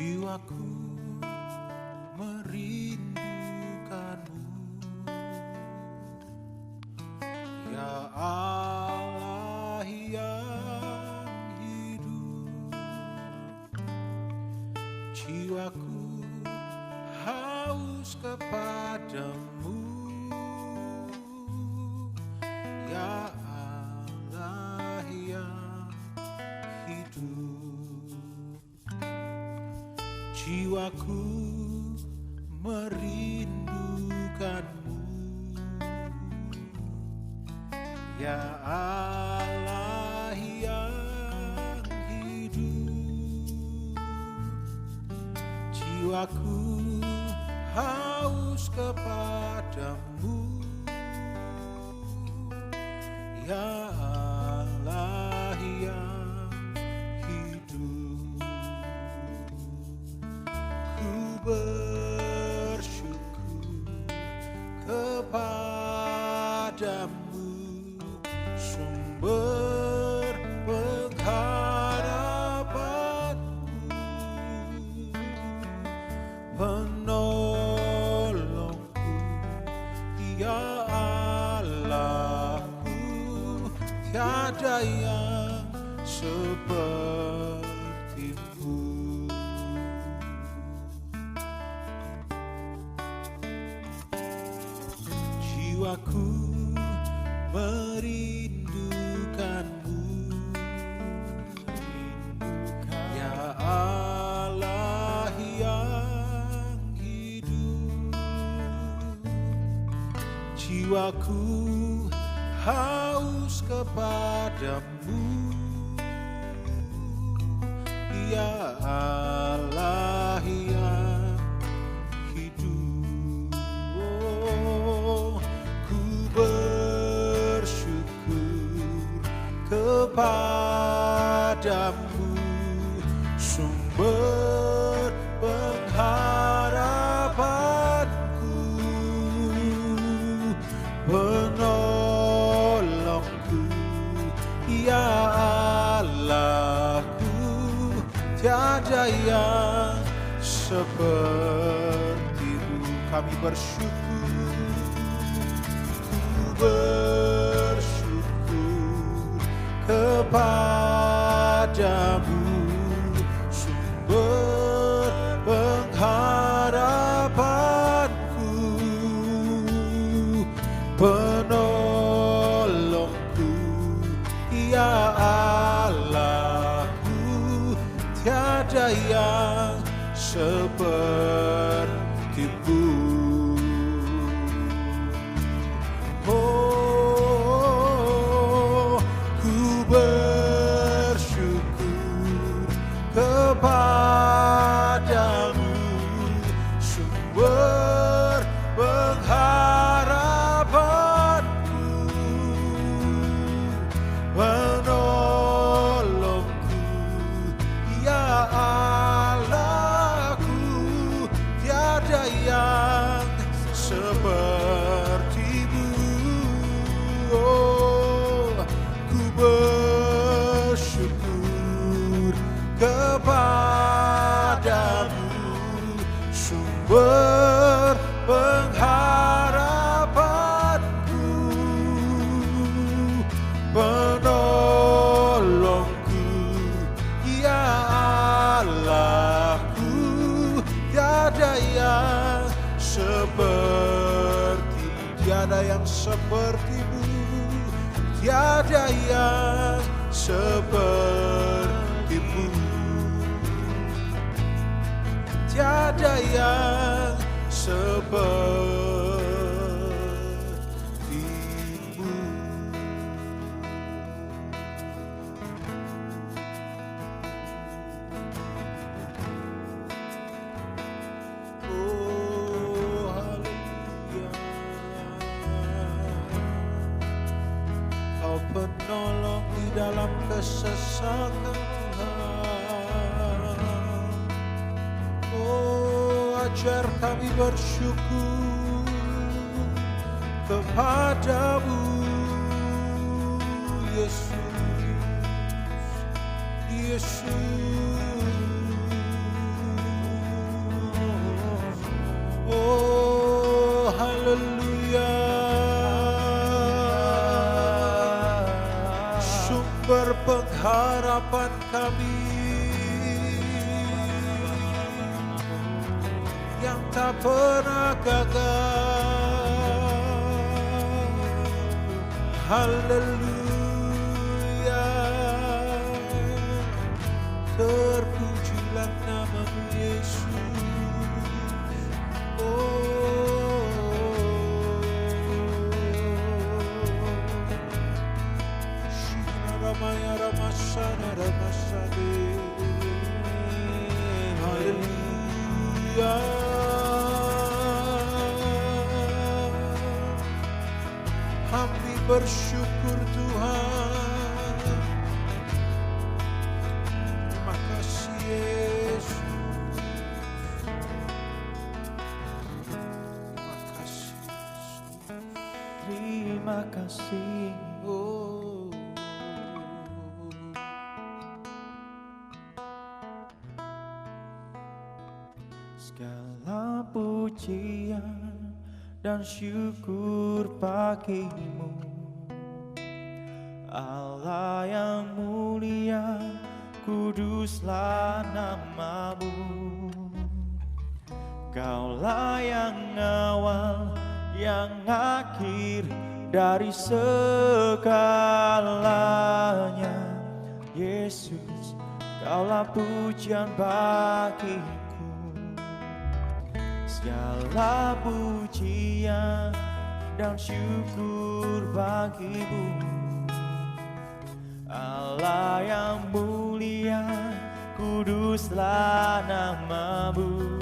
Jiwaku merindukanmu, ya Allah yang hidup. Jiwaku haus kepadamu, ya Allah yang hidup. Jiwaku merindukanmu, ya Allah yang hidup. Jiwaku haus kepadamu, ya Allah yang hidup. Ku bersyukur kepadamu, sumber pengharapanku, penolongku, ya Allahku, tiada yang sepertimu. Jiwaku merindukanmu, ya Allah yang hidup. Jiwaku haus kepadamu, ya Allah yang hidup. Ku bersyukur kepadamu, sumber pengharapanku, penolongku, ya Allahku, tiada yang sepertimu. Kami bersyukur, ku bersyukur kepadamu, sumber pengharapanku, penolongku, ya Allahku, tiada yang sepertimu. Oh, ku bersyukur kepadamu, sumber pengharapanku, penolongku, ya Allahku, tiada yang sepertimu. Oh, ku bersyukur kepadamu, sumber pengharapanku, penolongku, ya Allahku, tiada yang seperti, tiada yang sepertimu, tiada yang sepertimu, tiada yang sepertimu. Oh, haleluya. Kau penolong di dalam kesesakan Tuhan. Oh, ajar kami bersyukur kepadamu, Yesus, Yesus. Oh, haleluya. Sumber pengharapan kami yang tak pernah gagal. Haleluya. Terpujilah nama-Mu Yesus. Oh, Shina Ramaya Ramasana Ramasade. Haleluya. Kami bersyukur Tuhan. Terima kasih Yesus. Terima kasih Yesus. Terima kasih. Oh, Segala pujian dan syukur bagimu, Allah yang mulia, kuduslah nama-Mu. Kaulah yang awal, yang akhir dari segalanya. Yesus, Kaulah pujian bagiku. Segala pujian dan syukur bagimu, Allah yang mulia, kuduslah nama-Mu.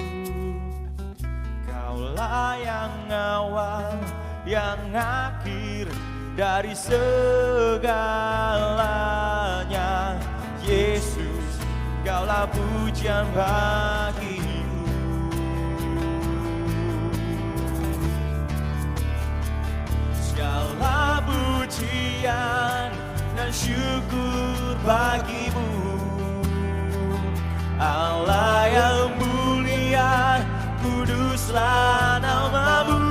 Kaulah yang awal, yang akhir dari segalanya. Yesus, Kaulah pujian bagiku. Segala pujian dan syukur bagimu, Allah yang mulia, kuduslah nama-Mu.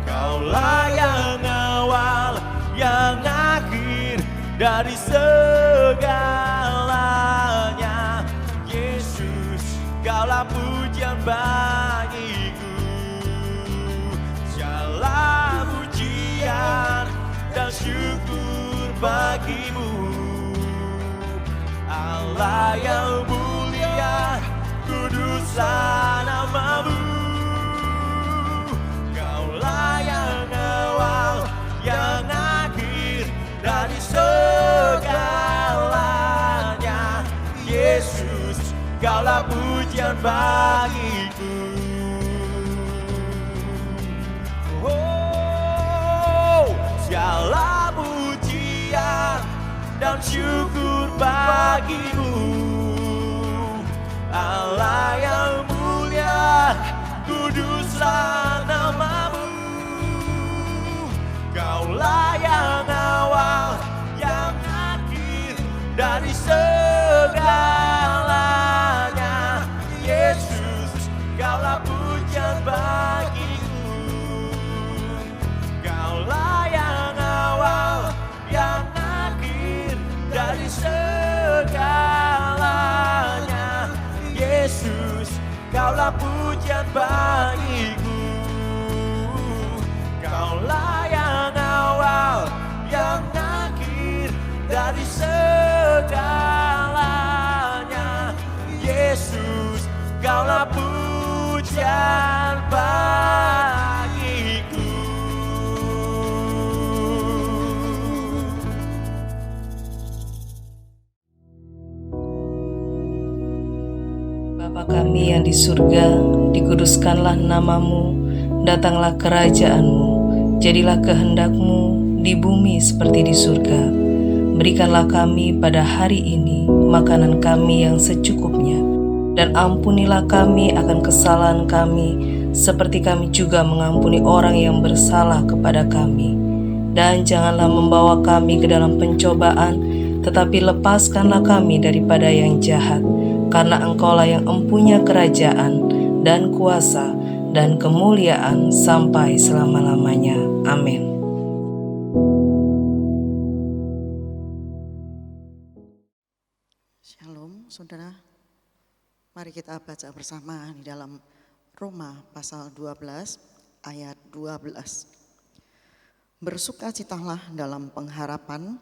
Kaulah yang awal, yang akhir dari segalanya. Yesus, Kaulah pujian bagiku. Segala pujian dan syukur bagimu, Allah yang mulia, kuduslah nama-Mu. Kaulah yang awal, yang akhir dari segalanya. Yesus, Kaulah pujian bagiku. Segala pujian dan syukur bagimu, Allah yang mulia, kuduslah nama-Mu. Kaulah yang awal, yang akhir dari segalanya. Yesus, Kaulah pujian bagiku. Kaulah yang awal, yang akhir dari segalanya. Yesus, Kaulah pujian bagiku. Kaulah yang awal, yang akhir dari segalanya. Yesus, Kaulah pujian bagiku. Bapa kami yang di surga, dikuduskanlah nama-Mu, datanglah kerajaan-Mu, jadilah kehendak-Mu di bumi seperti di surga. Berikanlah kami pada hari ini makanan kami yang secukupnya, dan ampunilah kami akan kesalahan kami, seperti kami juga mengampuni orang yang bersalah kepada kami. Dan janganlah membawa kami ke dalam pencobaan, tetapi lepaskanlah kami daripada yang jahat. Karena Engkaulah yang empunya kerajaan dan kuasa, dan kemuliaan sampai selama-lamanya. Amin. Shalom saudara, mari kita baca bersama di dalam Roma pasal 12 ayat 12. Bersukacitalah dalam pengharapan,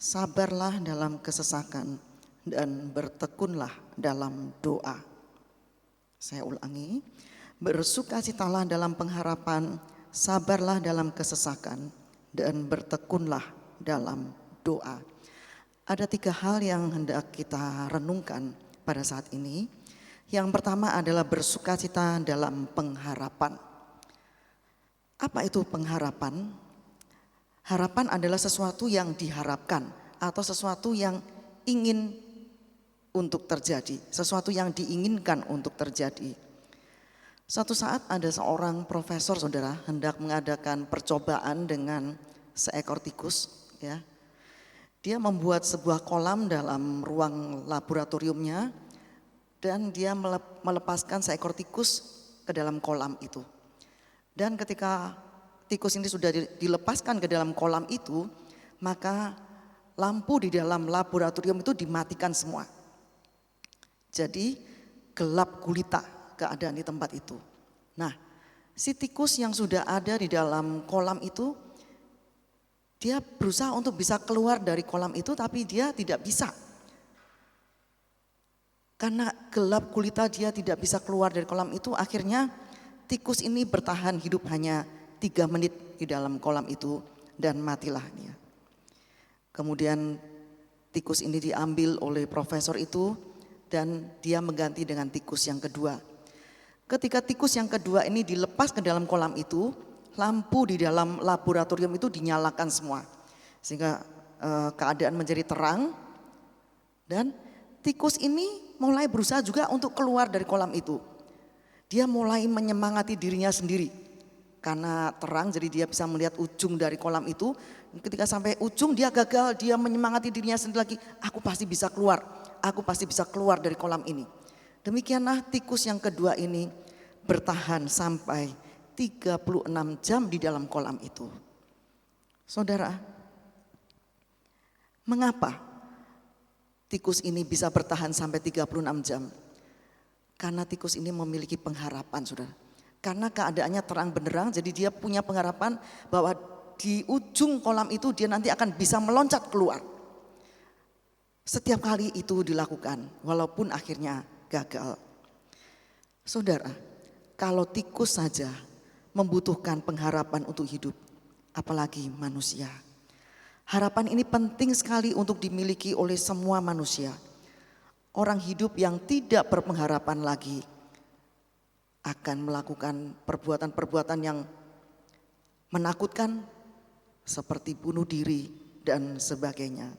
sabarlah dalam kesesakan, dan bertekunlah dalam doa. Saya ulangi, bersukacitalah dalam pengharapan, sabarlah dalam kesesakan, dan bertekunlah dalam doa. Ada 3 hal yang hendak kita renungkan pada saat ini. Yang pertama adalah bersukacita dalam pengharapan. Apa itu pengharapan? Harapan adalah sesuatu yang diharapkan atau sesuatu yang ingin untuk terjadi, sesuatu yang diinginkan untuk terjadi. Suatu saat ada seorang profesor saudara hendak mengadakan percobaan dengan seekor tikus, ya. Dia membuat sebuah kolam dalam ruang laboratoriumnya dan dia melepaskan seekor tikus ke dalam kolam itu. Dan ketika tikus ini sudah dilepaskan ke dalam kolam itu, maka lampu di dalam laboratorium itu dimatikan semua. Jadi gelap gulita keadaan di tempat itu. Nah, si tikus yang sudah ada di dalam kolam itu, dia berusaha untuk bisa keluar dari kolam itu, tapi dia tidak bisa. Karena gelap gulita dia tidak bisa keluar dari kolam itu, akhirnya tikus ini bertahan hidup hanya 3 menit di dalam kolam itu dan matilah dia. Kemudian tikus ini diambil oleh profesor itu dan dia mengganti dengan tikus yang kedua. Ketika tikus yang kedua ini dilepas ke dalam kolam itu, lampu di dalam laboratorium itu dinyalakan semua. Sehingga keadaan menjadi terang dan tikus ini mulai berusaha juga untuk keluar dari kolam itu. Dia mulai menyemangati dirinya sendiri. Karena terang jadi dia bisa melihat ujung dari kolam itu. Ketika sampai ujung dia gagal, dia menyemangati dirinya sendiri lagi. Aku pasti bisa keluar, aku pasti bisa keluar dari kolam ini. Demikianlah tikus yang kedua ini bertahan sampai 36 jam di dalam kolam itu. Saudara, mengapa tikus ini bisa bertahan sampai 36 jam? Karena tikus ini memiliki pengharapan, saudara. Karena keadaannya terang benderang, jadi dia punya pengharapan bahwa di ujung kolam itu dia nanti akan bisa meloncat keluar. Setiap kali itu dilakukan, walaupun akhirnya gagal. Saudara, kalau tikus saja membutuhkan pengharapan untuk hidup, apalagi manusia. Harapan ini penting sekali untuk dimiliki oleh semua manusia. Orang hidup yang tidak berpengharapan lagi akan melakukan perbuatan-perbuatan yang menakutkan seperti bunuh diri dan sebagainya.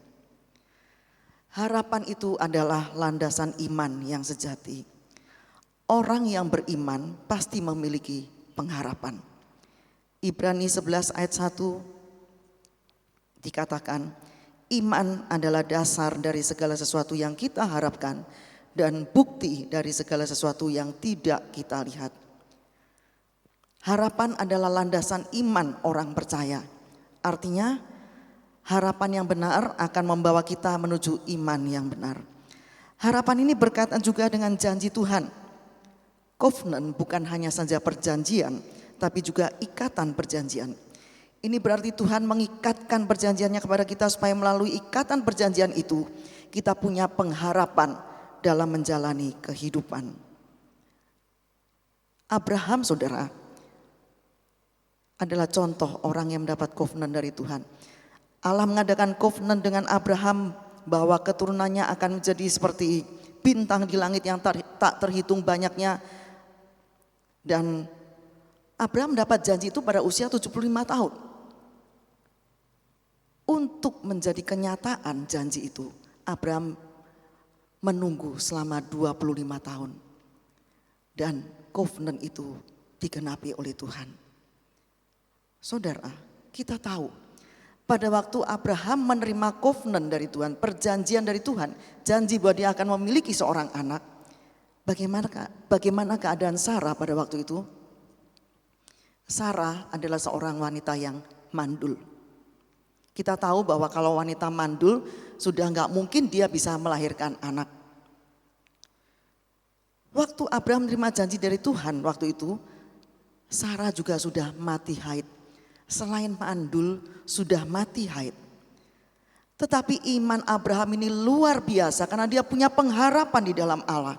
Harapan itu adalah landasan iman yang sejati. Orang yang beriman pasti memiliki pengharapan. Ibrani 11 ayat 1 dikatakan, iman adalah dasar dari segala sesuatu yang kita harapkan dan bukti dari segala sesuatu yang tidak kita lihat. Harapan adalah landasan iman orang percaya. Artinya harapan yang benar akan membawa kita menuju iman yang benar. Harapan ini berkaitan juga dengan janji Tuhan. Covenant bukan hanya saja perjanjian, tapi juga ikatan perjanjian. Ini berarti Tuhan mengikatkan perjanjiannya kepada kita supaya melalui ikatan perjanjian itu kita punya pengharapan dalam menjalani kehidupan. Abraham, saudara, adalah contoh orang yang mendapat covenant dari Tuhan. Allah mengadakan covenant dengan Abraham bahwa keturunannya akan menjadi seperti bintang di langit yang tak terhitung banyaknya. Dan Abraham mendapat janji itu pada usia 75 tahun. Untuk menjadi kenyataan janji itu, Abraham menunggu selama 25 tahun. Dan covenant itu digenapi oleh Tuhan. Saudara, kita tahu pada waktu Abraham menerima covenant dari Tuhan, perjanjian dari Tuhan, janji bahwa dia akan memiliki seorang anak. Bagaimana keadaan Sarah pada waktu itu? Sarah adalah seorang wanita yang mandul. Kita tahu bahwa kalau wanita mandul sudah nggak mungkin dia bisa melahirkan anak. Waktu Abraham menerima janji dari Tuhan waktu itu, Sarah juga sudah mati haid. Selain mandul, sudah mati haid. Tetapi iman Abraham ini luar biasa karena dia punya pengharapan di dalam Allah.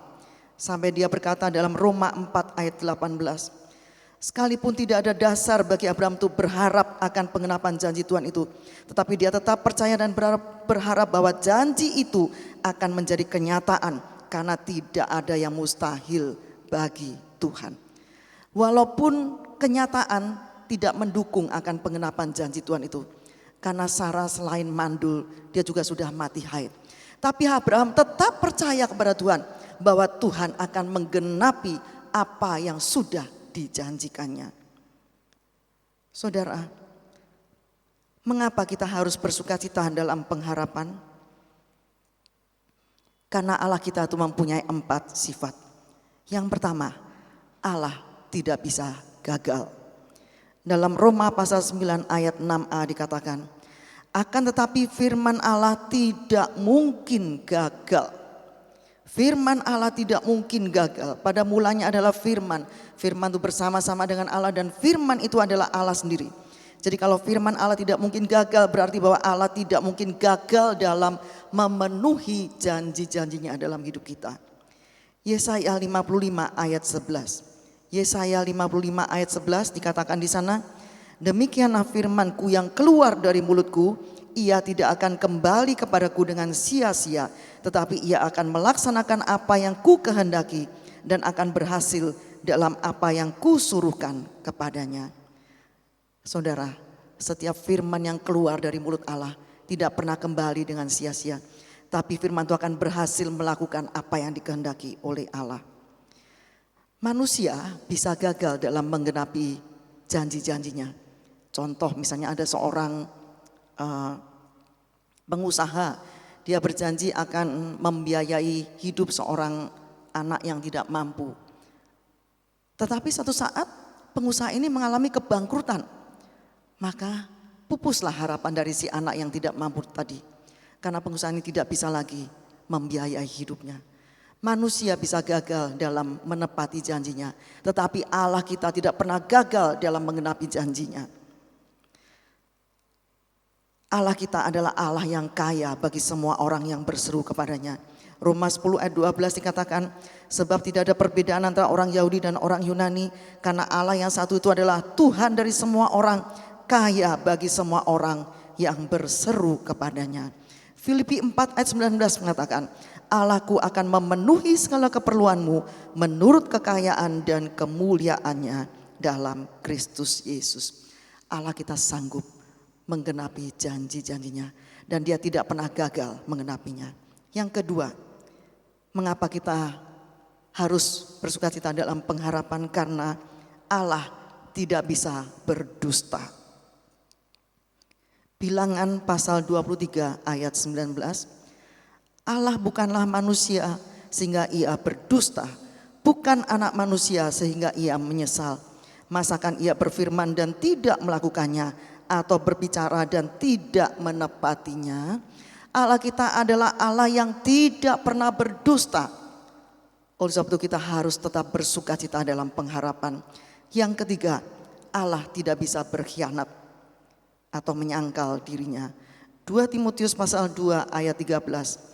Sampai dia berkata dalam Roma 4 ayat 18. Sekalipun tidak ada dasar bagi Abraham untuk berharap akan pengenapan janji Tuhan itu. Tetapi dia tetap percaya dan berharap bahwa janji itu akan menjadi kenyataan. Karena tidak ada yang mustahil bagi Tuhan. Walaupun kenyataan tidak mendukung akan pengenapan janji Tuhan itu. Karena Sarah selain mandul, dia juga sudah mati haid. Tapi Abraham tetap percaya kepada Tuhan bahwa Tuhan akan menggenapi apa yang sudah dijanjikannya. Saudara, mengapa kita harus bersukacita dalam pengharapan? Karena Allah kita itu mempunyai 4 sifat. Yang pertama, Allah tidak bisa gagal. Dalam Roma pasal 9 ayat 6a dikatakan, akan tetapi firman Allah tidak mungkin gagal. Firman Allah tidak mungkin gagal. Pada mulanya adalah firman. Firman itu bersama-sama dengan Allah dan firman itu adalah Allah sendiri. Jadi kalau firman Allah tidak mungkin gagal berarti bahwa Allah tidak mungkin gagal dalam memenuhi janji-janjinya dalam hidup kita. Yesaya 55 ayat 11. Yesaya 55 ayat 11 dikatakan di sana, demikianlah firmanku yang keluar dari mulutku, ia tidak akan kembali kepadaku dengan sia-sia, tetapi ia akan melaksanakan apa yang ku kehendaki dan akan berhasil dalam apa yang ku suruhkan kepadanya. Saudara, setiap firman yang keluar dari mulut Allah tidak pernah kembali dengan sia-sia, tapi firman itu akan berhasil melakukan apa yang dikehendaki oleh Allah. Manusia bisa gagal dalam menggenapi janji-janjinya. Contoh misalnya ada seorang pengusaha, dia berjanji akan membiayai hidup seorang anak yang tidak mampu. Tetapi suatu saat pengusaha ini mengalami kebangkrutan. Maka pupuslah harapan dari si anak yang tidak mampu tadi. Karena pengusaha ini tidak bisa lagi membiayai hidupnya. Manusia bisa gagal dalam menepati janjinya. Tetapi Allah kita tidak pernah gagal dalam mengenapi janjinya. Allah kita adalah Allah yang kaya bagi semua orang yang berseru kepadanya. Roma 10 ayat 12 dikatakan, sebab tidak ada perbedaan antara orang Yahudi dan orang Yunani. Karena Allah yang satu itu adalah Tuhan dari semua orang, kaya bagi semua orang yang berseru kepadanya. Filipi 4 ayat 19 mengatakan, Allahku akan memenuhi segala keperluanmu menurut kekayaan dan kemuliaannya dalam Kristus Yesus. Allah kita sanggup menggenapi janji-janjinya dan dia tidak pernah gagal mengenapinya. Yang kedua, mengapa kita harus bersukacita dalam pengharapan? Karena Allah tidak bisa berdusta. Bilangan pasal 23 ayat 19. Allah bukanlah manusia sehingga ia berdusta, bukan anak manusia sehingga ia menyesal. Masakan ia berfirman dan tidak melakukannya, atau berbicara dan tidak menepatinya? Allah kita adalah Allah yang tidak pernah berdusta. Oleh sebab itu kita harus tetap bersukacita dalam pengharapan. Yang ketiga, Allah tidak bisa berkhianat atau menyangkal dirinya. 2 Timotius pasal 2 ayat 13.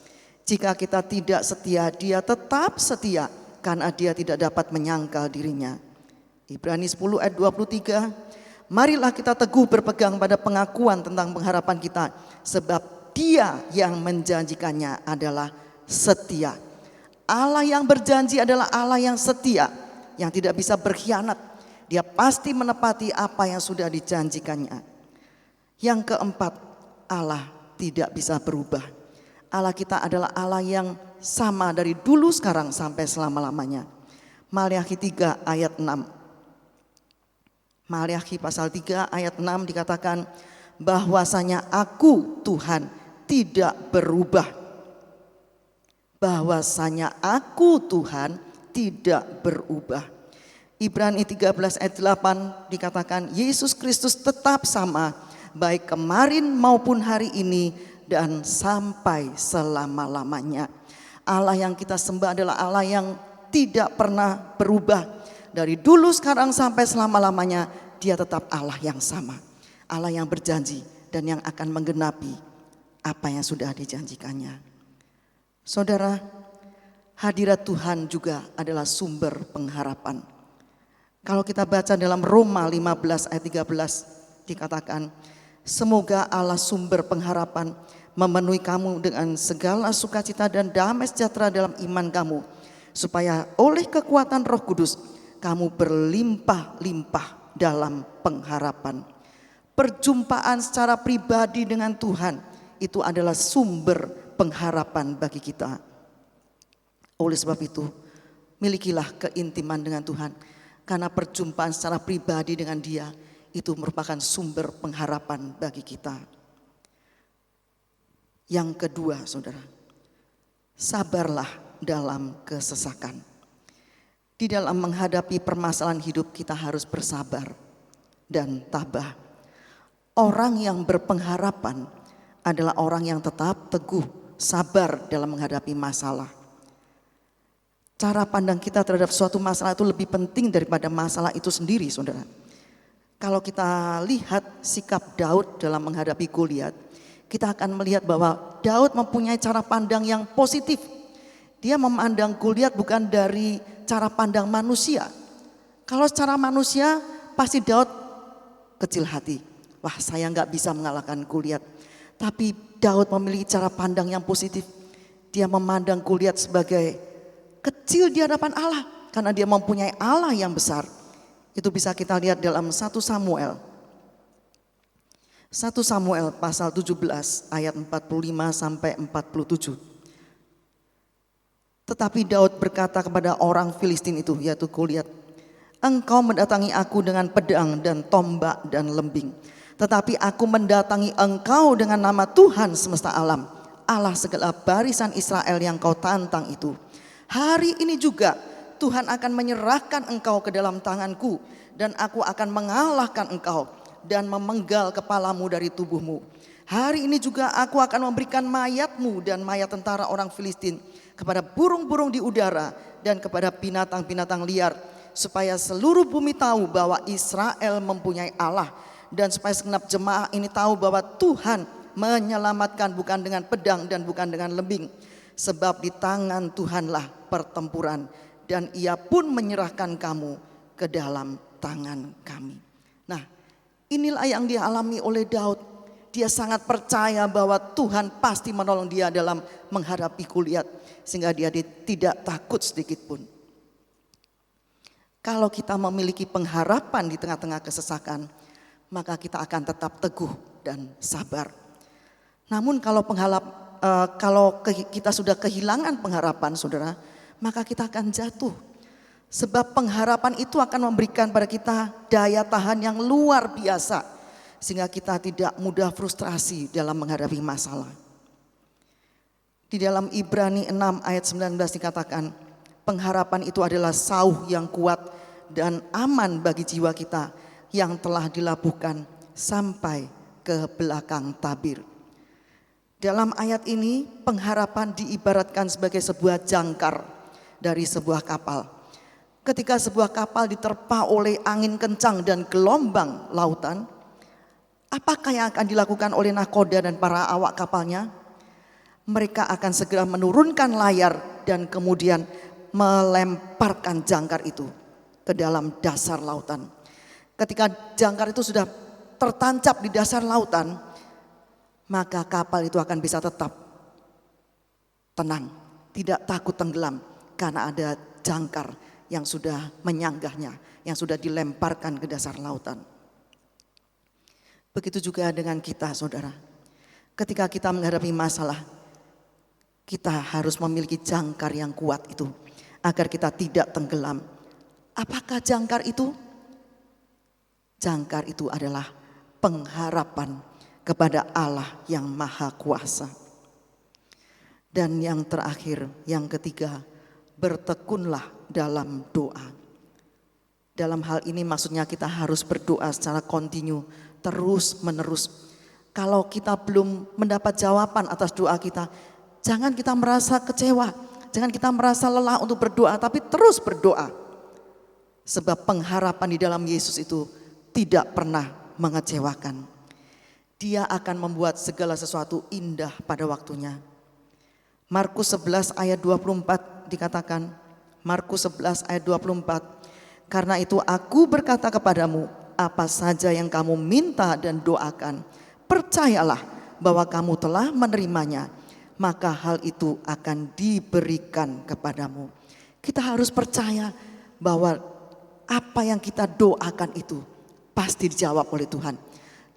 Jika kita tidak setia, dia tetap setia karena dia tidak dapat menyangkal dirinya. Ibrani 10 ayat 23. Marilah kita teguh berpegang pada pengakuan tentang pengharapan kita, sebab dia yang menjanjikannya adalah setia. Allah yang berjanji adalah Allah yang setia, yang tidak bisa berkhianat. Dia pasti menepati apa yang sudah dijanjikannya. Yang keempat, Allah tidak bisa berubah. Allah kita adalah Allah yang sama dari dulu, sekarang, sampai selama-lamanya. Maliakhi 3 ayat 6. Maliakhi pasal 3 ayat 6 dikatakan, bahwasanya aku Tuhan tidak berubah. Bahwasanya aku Tuhan tidak berubah. Ibrani 13 ayat 8 dikatakan Yesus Kristus tetap sama baik kemarin maupun hari ini dan sampai selama-lamanya. Allah yang kita sembah adalah Allah yang tidak pernah berubah. Dari dulu, sekarang, sampai selama-lamanya Dia tetap Allah yang sama. Allah yang berjanji dan yang akan menggenapi apa yang sudah dijanjikannya. Saudara, hadirat Tuhan juga adalah sumber pengharapan. Kalau kita baca dalam Roma 15 ayat 13 dikatakan, semoga Allah sumber pengharapan memenuhi kamu dengan segala sukacita dan damai sejahtera dalam iman kamu, supaya oleh kekuatan Roh Kudus kamu berlimpah-limpah dalam pengharapan. Perjumpaan secara pribadi dengan Tuhan itu adalah sumber pengharapan bagi kita. Oleh sebab itu, milikilah keintiman dengan Tuhan, karena perjumpaan secara pribadi dengan Dia itu merupakan sumber pengharapan bagi kita. Yang kedua, saudara, sabarlah dalam kesesakan. Di dalam menghadapi permasalahan hidup kita harus bersabar dan tabah. Orang yang berpengharapan adalah orang yang tetap teguh, sabar dalam menghadapi masalah. Cara pandang kita terhadap suatu masalah itu lebih penting daripada masalah itu sendiri, saudara. Kalau kita lihat sikap Daud dalam menghadapi Goliat, kita akan melihat bahwa Daud mempunyai cara pandang yang positif. Dia memandang Goliat bukan dari cara pandang manusia. Kalau secara manusia pasti Daud kecil hati. Wah, saya nggak bisa mengalahkan Goliat. Tapi Daud memiliki cara pandang yang positif. Dia memandang Goliat sebagai kecil di hadapan Allah, karena dia mempunyai Allah yang besar. Itu bisa kita lihat dalam 1 Samuel. 1 Samuel pasal 17 ayat 45 sampai 47. Tetapi Daud berkata kepada orang Filistin itu, yaitu Goliat, engkau mendatangi aku dengan pedang dan tombak dan lembing. Tetapi aku mendatangi engkau dengan nama Tuhan semesta alam, Allah segala barisan Israel yang kau tantang itu. Hari ini juga Tuhan akan menyerahkan engkau ke dalam tanganku, dan aku akan mengalahkan engkau dan memenggal kepalamu dari tubuhmu. Hari ini juga aku akan memberikan mayatmu dan mayat tentara orang Filistin kepada burung-burung di udara dan kepada binatang-binatang liar, supaya seluruh bumi tahu bahwa Israel mempunyai Allah, dan supaya segenap jemaah ini tahu bahwa Tuhan menyelamatkan bukan dengan pedang dan bukan dengan lembing. Sebab di tangan Tuhanlah pertempuran, dan Ia pun menyerahkan kamu ke dalam tangan kami. Nah, inilah yang dialami oleh Daud. Dia sangat percaya bahwa Tuhan pasti menolong dia dalam menghadapi Goliat, sehingga dia tidak takut sedikit pun. Kalau kita memiliki pengharapan di tengah-tengah kesesakan, maka kita akan tetap teguh dan sabar. Namun kalau kita sudah kehilangan pengharapan, saudara, maka kita akan jatuh. Sebab pengharapan itu akan memberikan pada kita daya tahan yang luar biasa, sehingga kita tidak mudah frustrasi dalam menghadapi masalah. Di dalam Ibrani 6 ayat 19 dikatakan, pengharapan itu adalah sauh yang kuat dan aman bagi jiwa kita yang telah dilabuhkan sampai ke belakang tabir. Dalam ayat ini pengharapan diibaratkan sebagai sebuah jangkar dari sebuah kapal. Ketika sebuah kapal diterpa oleh angin kencang dan gelombang lautan, apakah yang akan dilakukan oleh nahkoda dan para awak kapalnya? Mereka akan segera menurunkan layar dan kemudian melemparkan jangkar itu ke dalam dasar lautan. Ketika jangkar itu sudah tertancap di dasar lautan, maka kapal itu akan bisa tetap tenang, tidak takut tenggelam, karena ada jangkar yang sudah menyanggahnya, yang sudah dilemparkan ke dasar lautan. Begitu juga dengan kita, saudara. Ketika kita menghadapi masalah, kita harus memiliki jangkar yang kuat itu, agar kita tidak tenggelam. Apakah jangkar itu? Jangkar itu adalah pengharapan kepada Allah yang Maha Kuasa. Dan yang terakhir, yang ketiga, bertekunlah dalam doa. Dalam hal ini maksudnya kita harus berdoa secara kontinu, terus menerus. Kalau kita belum mendapat jawaban atas doa kita, jangan kita merasa kecewa, jangan kita merasa lelah untuk berdoa, tapi terus berdoa. Sebab pengharapan di dalam Yesus itu tidak pernah mengecewakan. Dia akan membuat segala sesuatu indah pada waktunya. Markus 11 ayat 24 dikatakan, Markus 11 ayat 24, karena itu aku berkata kepadamu, apa saja yang kamu minta dan doakan, percayalah bahwa kamu telah menerimanya, maka hal itu akan diberikan kepadamu. Kita harus percaya bahwa apa yang kita doakan itu pasti dijawab oleh Tuhan.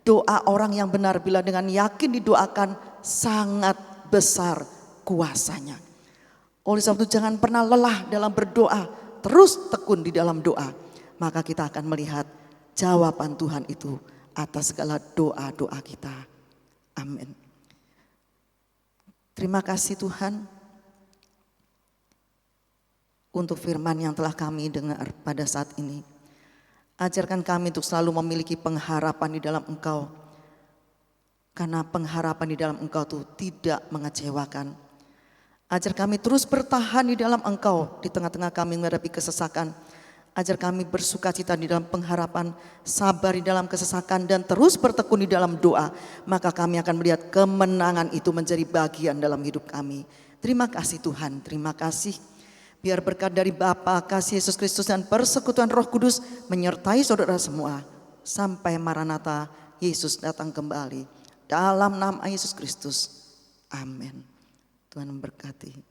Doa orang yang benar bila dengan yakin didoakan sangat besar kuasanya. Oleh sebab itu jangan pernah lelah dalam berdoa, terus tekun di dalam doa. Maka kita akan melihat jawaban Tuhan itu atas segala doa-doa kita. Amin. Terima kasih Tuhan untuk firman yang telah kami dengar pada saat ini. Ajarkan kami untuk selalu memiliki pengharapan di dalam Engkau. Karena pengharapan di dalam Engkau itu tidak mengecewakan. Ajar kami terus bertahan di dalam Engkau di tengah-tengah kami menghadapi kesesakan. Ajar kami bersukacita di dalam pengharapan, sabar di dalam kesesakan, dan terus bertekun di dalam doa. Maka kami akan melihat kemenangan itu menjadi bagian dalam hidup kami. Terima kasih Tuhan, terima kasih. Biar berkat dari Bapa, kasih Yesus Kristus, dan persekutuan Roh Kudus menyertai saudara semua. Sampai Maranatha, Yesus datang kembali. Dalam nama Yesus Kristus. Amin. Tuhan memberkati.